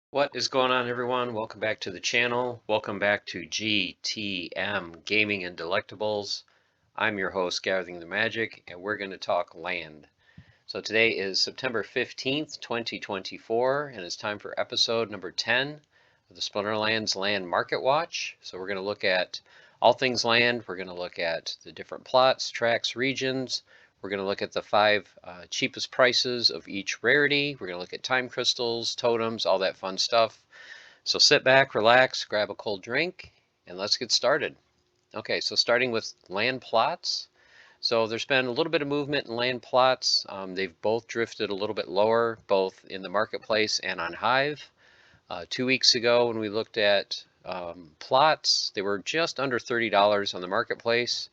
What is going on, everyone? Welcome back to the channel. Welcome back to GTM Gaming and Delectables. I'm your host, Gathering the Magic, and we're going to talk land. So today is September 15th, 2024, and it's time for episode number 10 of the Splinterlands Land Market Watch. So we're going to look at all things land. We're going to look at the different plots, tracks, regions. We're going to look at the five cheapest prices of each rarity. We're going to look at time crystals, totems, all that fun stuff. So sit back, relax, grab a cold drink, and let's get started. Okay, so starting with land plots. So there's been a little bit of movement in land plots. They've both drifted a little bit lower, both in the marketplace and on Hive. 2 weeks ago, when we looked at plots, they were just under $30 on the marketplace.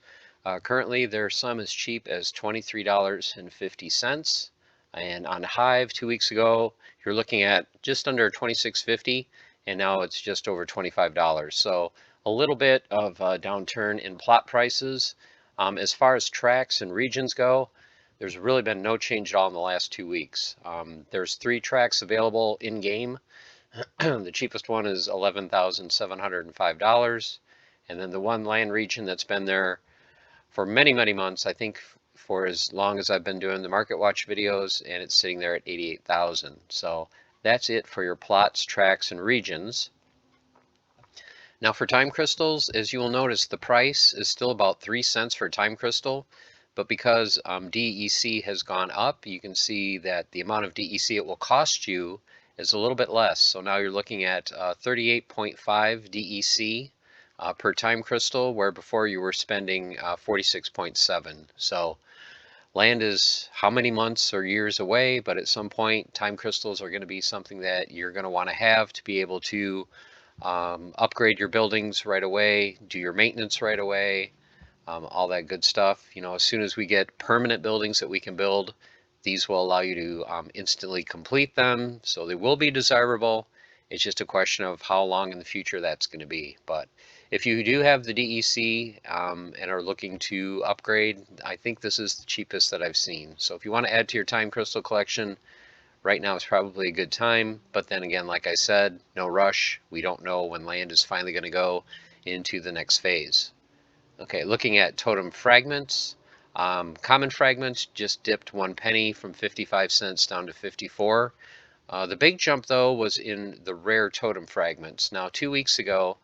Currently, there's some as cheap as $23.50. And on Hive 2 weeks ago, you're looking at just under $26.50, and now it's just over $25. So a little bit of a downturn in plot prices. As far as tracks and regions go, there's really been no change at all in the last 2 weeks. There's 3 tracks available in game. The cheapest one is $11,705. And then the one land region that's been there for many, many months, I think for as long as I've been doing the Market Watch videos, and it's sitting there at 88,000. So that's it for your plots, tracks, and regions. Now for time crystals, as you will notice, the price is still about 3 cents for time crystal, but because DEC has gone up, you can see that the amount of DEC it will cost you is a little bit less. So now you're looking at 38.5 DEC per time crystal, where before you were spending 46.7. So land is how many months or years away, but at some point time crystals are going to be something that you're going to want to have to be able to upgrade your buildings right away, do your maintenance right away, all that good stuff. You know, as soon as we get permanent buildings that we can build, these will allow you to instantly complete them, so they will be desirable. It's just a question of how long in the future that's going to be. But if you do have the DEC and are looking to upgrade, I think this is the cheapest that I've seen. So if you want to add to your time crystal collection, right now is probably a good time, but then again, like I said, no rush. We don't know when land is finally going to go into the next phase. Okay, looking at totem fragments. Common fragments just dipped 1 penny from 55 cents down to 54. The big jump, though, was in the rare totem fragments. Now, 2 weeks ago,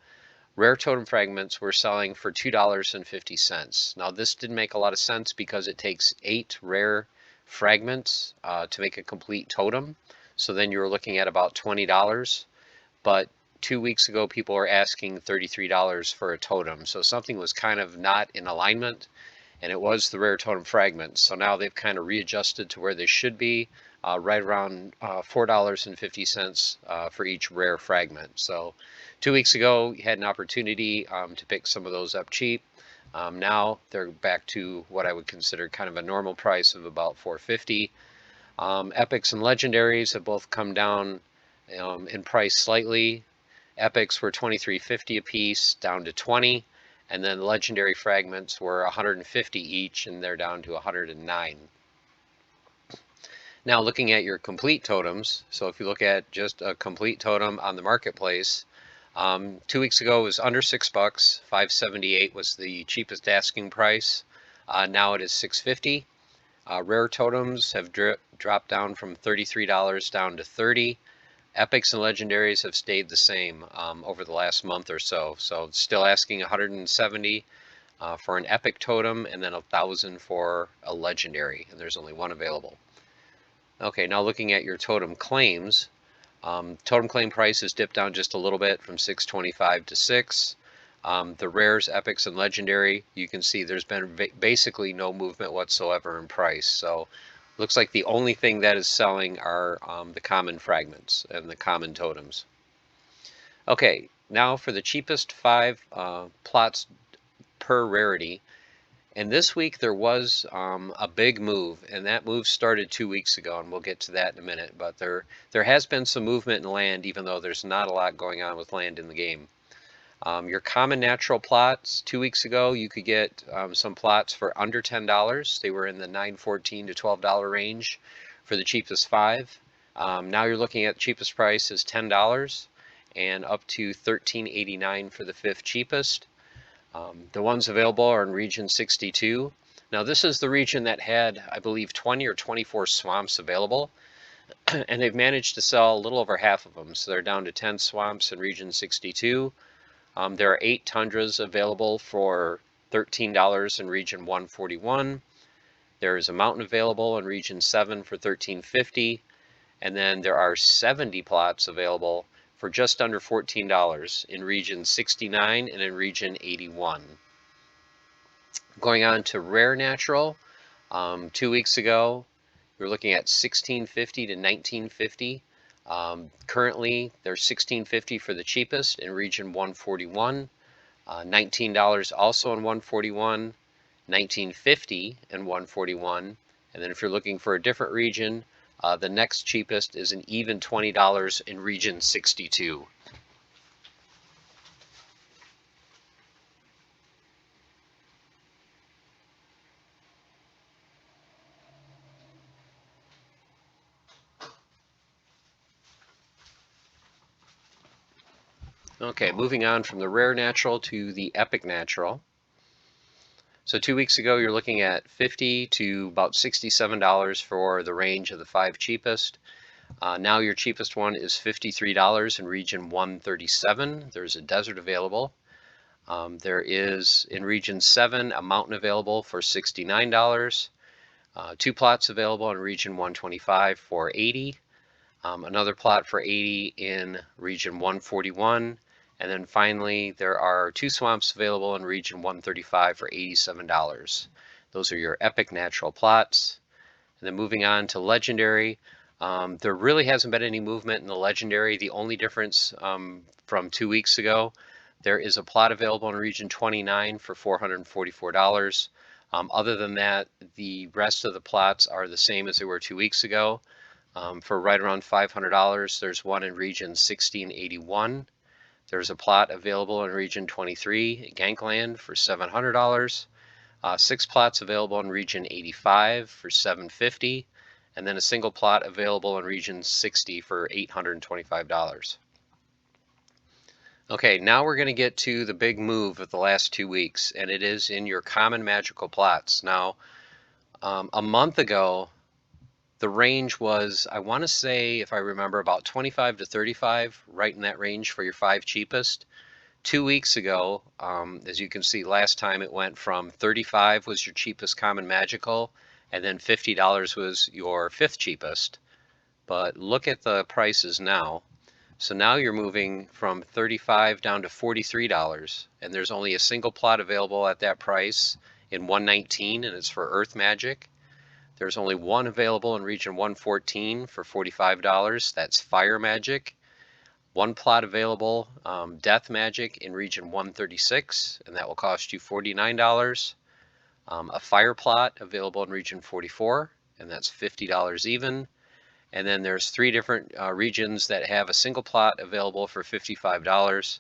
rare totem fragments were selling for $2.50. Now, this didn't make a lot of sense because it takes 8 rare fragments to make a complete totem. So then you're looking at about $20. But 2 weeks ago, people were asking $33 for a totem. So something was kind of not in alignment, and it was the rare totem fragments. So now they've kind of readjusted to where they should be, right around $4.50 for each rare fragment. So 2 weeks ago, you had an opportunity to pick some of those up cheap. Now they're back to what I would consider kind of a normal price of about $4.50. Epics and legendaries have both come down in price slightly. Epics were $23.50 a piece, down to $20, and then legendary fragments were $150 each, and they're down to $109. Now looking at your complete totems, so if you look at just a complete totem on the marketplace, 2 weeks ago it was under $6, $5.78 was the cheapest asking price. Now it is $6.50. Rare totems have dropped down from $33 down to $30. Epics and legendaries have stayed the same over the last month or so. So still asking $170 for an epic totem, and then $1,000 for a legendary, and there's only one available. Okay, now looking at your totem claims. Totem claim price has dipped down just a little bit from $6.25 to $6. The rares, epics, and legendary, you can see there's been basically no movement whatsoever in price. So looks like the only thing that is selling are the common fragments and the common totems. Okay, now for the cheapest 5 plots per rarity. And this week there was a big move, and that move started 2 weeks ago, and we'll get to that in a minute. But there has been some movement in land, even though there's not a lot going on with land in the game. Your common natural plots, 2 weeks ago, you could get some plots for under $10. They were in the $9.14 to $12 range for the cheapest 5. Now you're looking at cheapest price is $10 and up to $13.89 for the fifth cheapest. The ones available are in region 62. Now this is the region that had, I believe, 20 or 24 swamps available, and they've managed to sell a little over half of them. So they're down to 10 swamps in region 62. There are 8 tundras available for $13 in region 141. There is a mountain available in region 7 for $13.50. And then there are 70 plots available for just under $14 in region 69 and in region 81. Going on to rare natural, 2 weeks ago, we were looking at $16.50 to $19.50. Currently, there's $16.50 for the cheapest in region 141, $19 also in 141, $19.50 in 141, and then if you're looking for a different region, the next cheapest is an even $20 in region 62. Okay, moving on from the rare natural to the epic natural. So 2 weeks ago, you're looking at $50 to about $67 for the range of the 5 cheapest. Now your cheapest one is $53 in region 137. There's a desert available. There is in region 7 a mountain available for $69. 2 plots available in region 125 for $80. Another plot for $80 in region 141. And then finally, there are 2 swamps available in region 135 for $87. Those are your epic natural plots. And then moving on to legendary, there really hasn't been any movement in the legendary. The only difference from 2 weeks ago, there is a plot available in region 29 for $444. Other than that, the rest of the plots are the same as they were 2 weeks ago. For right around $500, there's one in region 1681. There's a plot available in region 23, Gankland, for $700. 6 plots available in region 85 for $750, and then a single plot available in region 60 for $825. Okay, now we're going to get to the big move of the last 2 weeks, and it is in your common magical plots. Now, a month ago, the range was, I want to say, if I remember, about 25 to 35, right in that range for your 5 cheapest. 2 weeks ago, as you can see, last time it went from 35 was your cheapest common magical, and then $50 was your 5th cheapest. But look at the prices now. So now you're moving from 35 down to $43, and there's only a single plot available at that price in 119, and it's for Earth Magic. There's only one available in region 114 for $45. That's Fire Magic. One plot available, Death Magic, in region 136, and that will cost you $49. A Fire plot available in region 44, and that's $50 even. And then there's 3 different regions that have a single plot available for $55.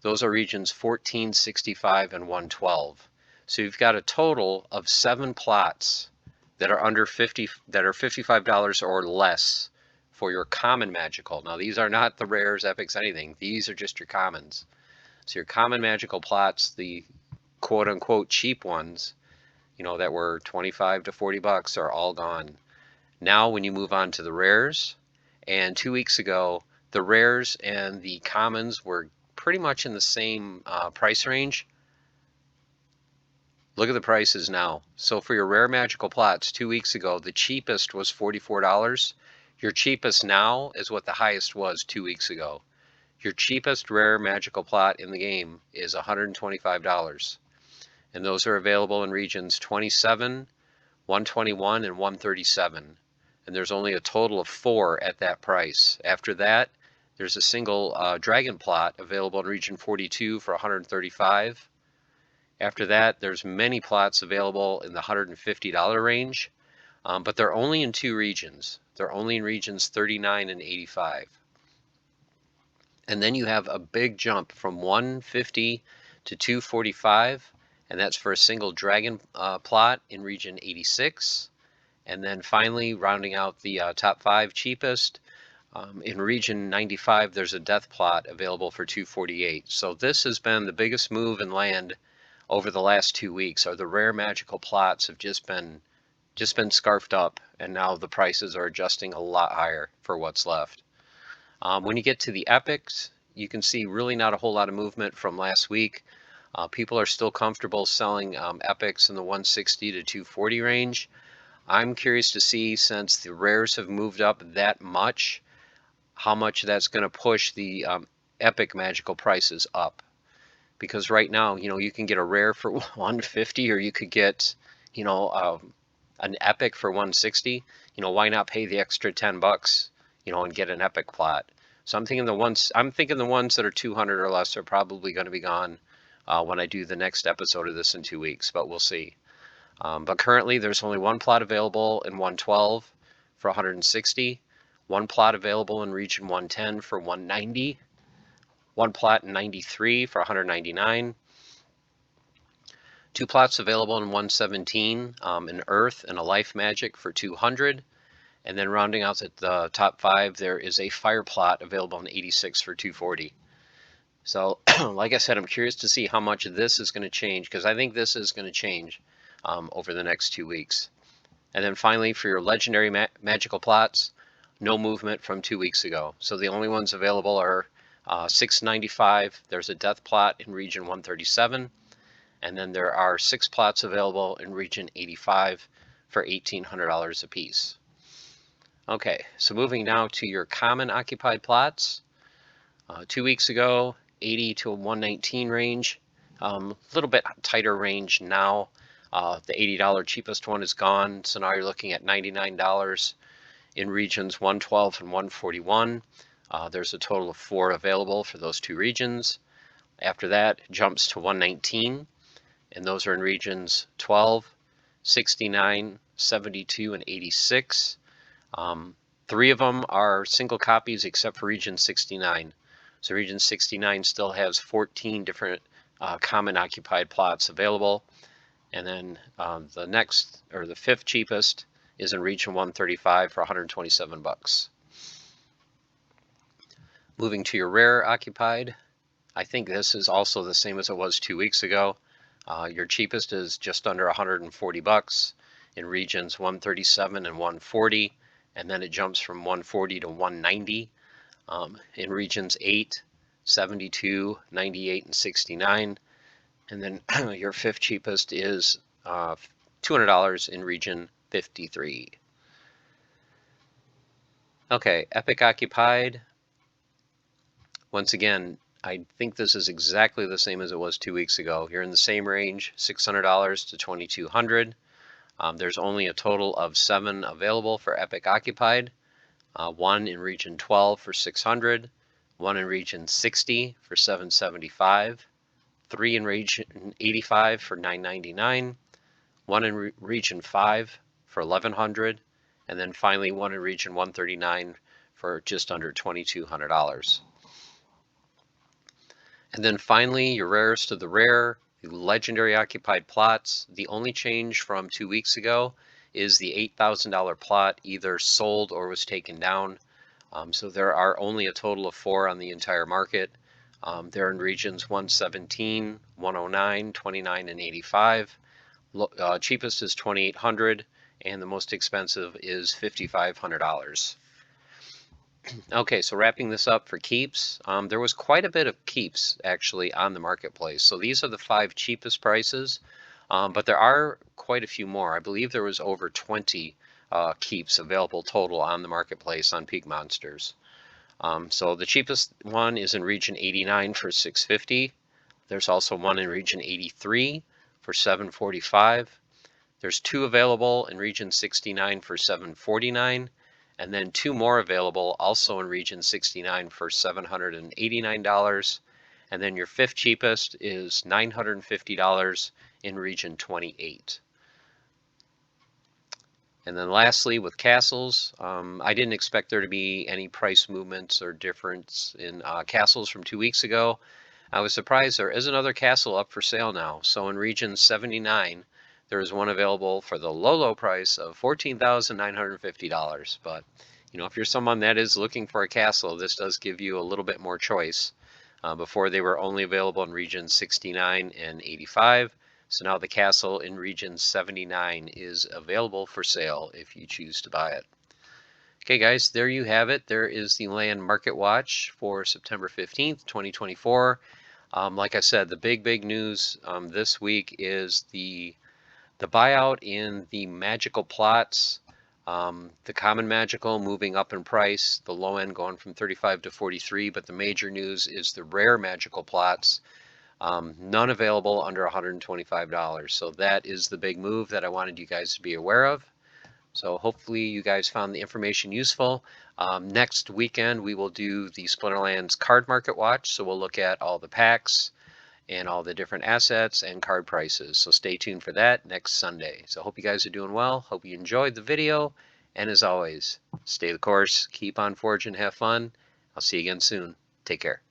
Those are regions 14, 65, and 112. So you've got a total of 7 plots that are under $55 or less for your common magical. Now these are not the rares, epics, anything. These are just your commons. So your common magical plots, the quote unquote cheap ones, you know, that were 25 to 40 bucks, are all gone. Now when you move on to the rares, and 2 weeks ago, the rares and the commons were pretty much in the same price range. Look at the prices now. So for your rare magical plots 2 weeks ago, the cheapest was $44. Your cheapest now is what the highest was 2 weeks ago. Your cheapest rare magical plot in the game is $125. And those are available in regions 27, 121, and 137. And there's only a total of 4 at that price. After that, there's a single dragon plot available in region 42 for $135. After that, there's many plots available in the $150 range, but they're only in 2 regions. They're only in regions 39 and 85. And then you have a big jump from 150 to 245, and that's for a single dragon plot in region 86. And then finally, rounding out the top 5 cheapest, In region 95, there's a death plot available for 248. So this has been the biggest move in land over the last 2 weeks. Or the rare magical plots have just been scarfed up, and now the prices are adjusting a lot higher for what's left. When you get to the epics, you can see really not a whole lot of movement from last week. People are still comfortable selling epics in the 160 to 240 range. I'm curious to see, since the rares have moved up that much, how much that's going to push the epic magical prices up. Because right now, you can get a rare for 150, or you could get, an epic for 160. Why not pay the extra 10 bucks, and get an epic plot? So I'm thinking the ones that are 200 or less are probably going to be gone when I do the next episode of this in 2 weeks, but we'll see. But currently there's only one plot available in 112 for 160, one plot available in region 110 for 190, one plot in 93 for 199, two plots available in 117, an Earth and a Life Magic for 200, and then rounding out at the top 5, there is a Fire plot available in 86 for 240. So, like I said, I'm curious to see how much of this is going to change, because I think this is going to change over the next 2 weeks. And then finally, for your legendary magical plots, no movement from 2 weeks ago. So the only ones available are 695. There's a death plot in region 137. And then there are 6 plots available in region 85 for $1,800 a piece. Okay, so moving now to your common occupied plots. 2 weeks ago, 80 to 119 range, a little bit tighter range now. The $80 cheapest one is gone, so now you're looking at $99 in regions 112 and 141. There's a total of 4 available for those 2 regions. After that, it jumps to 119, and those are in regions 12, 69, 72, and 86. 3 of them are single copies except for region 69. So region 69 still has 14 different common occupied plots available. And then the 5th cheapest is in region 135 for 127 bucks. Moving to your rare occupied, I think this is also the same as it was 2 weeks ago. Your cheapest is just under 140 bucks in regions 137 and 140, and then it jumps from 140 to 190 in regions 8, 72, 98, and 69. And then your 5th cheapest is $200 in region 53. Okay, Epic Occupied. Once again, I think this is exactly the same as it was 2 weeks ago. You're in the same range, $600 to $2,200. There's only a total of 7 available for Epic Occupied. 1 in region 12 for $600, 1 in region 60 for $775, 3 in region 85 for $999, 1 in region 5 for $1,100, and then finally 1 in region 139 for just under $2,200. And then finally, your rarest of the rare, the legendary occupied plots. The only change from 2 weeks ago is the $8,000 plot either sold or was taken down. So there are only a total of 4 on the entire market. They're in regions 117, 109, 29, and 85. Cheapest is $2,800, and the most expensive is $5,500. Okay, so wrapping this up for keeps, there was quite a bit of keeps actually on the marketplace. So these are the 5 cheapest prices, but there are quite a few more. I believe there was over 20 keeps available total on the marketplace on Peak Monsters. So the cheapest one is in region 89 for $650. There's also one in region 83 for $745. There's 2 available in region 69 for $749. And then 2 more available also in region 69 for $789. And then your 5th cheapest is $950 in region 28. And then lastly, with castles, I didn't expect there to be any price movements or difference in castles from 2 weeks ago. I was surprised there is another castle up for sale now. So in region 79, there is one available for the low price of $14,950. But you know, if you're someone that is looking for a castle, this does give you a little bit more choice. Before they were only available in regions 69 and 85. So now the castle in region 79 is available for sale if you choose to buy it. Okay, guys, there you have it. There is the Land Market Watch for September 15th, 2024. Like I said, the big news this week is the buyout in the magical plots. The common magical moving up in price, the low end going from 35 to 43, but the major news is the rare magical plots, none available under $125. So that is the big move that I wanted you guys to be aware of. So hopefully you guys found the information useful. Next weekend we will do the Splinterlands card market watch. So we'll look at all the packs and all the different assets and card prices. So stay tuned for that next Sunday. So hope you guys are doing well. Hope you enjoyed the video. And as always, stay the course, keep on forging, have fun. I'll see you again soon. Take care.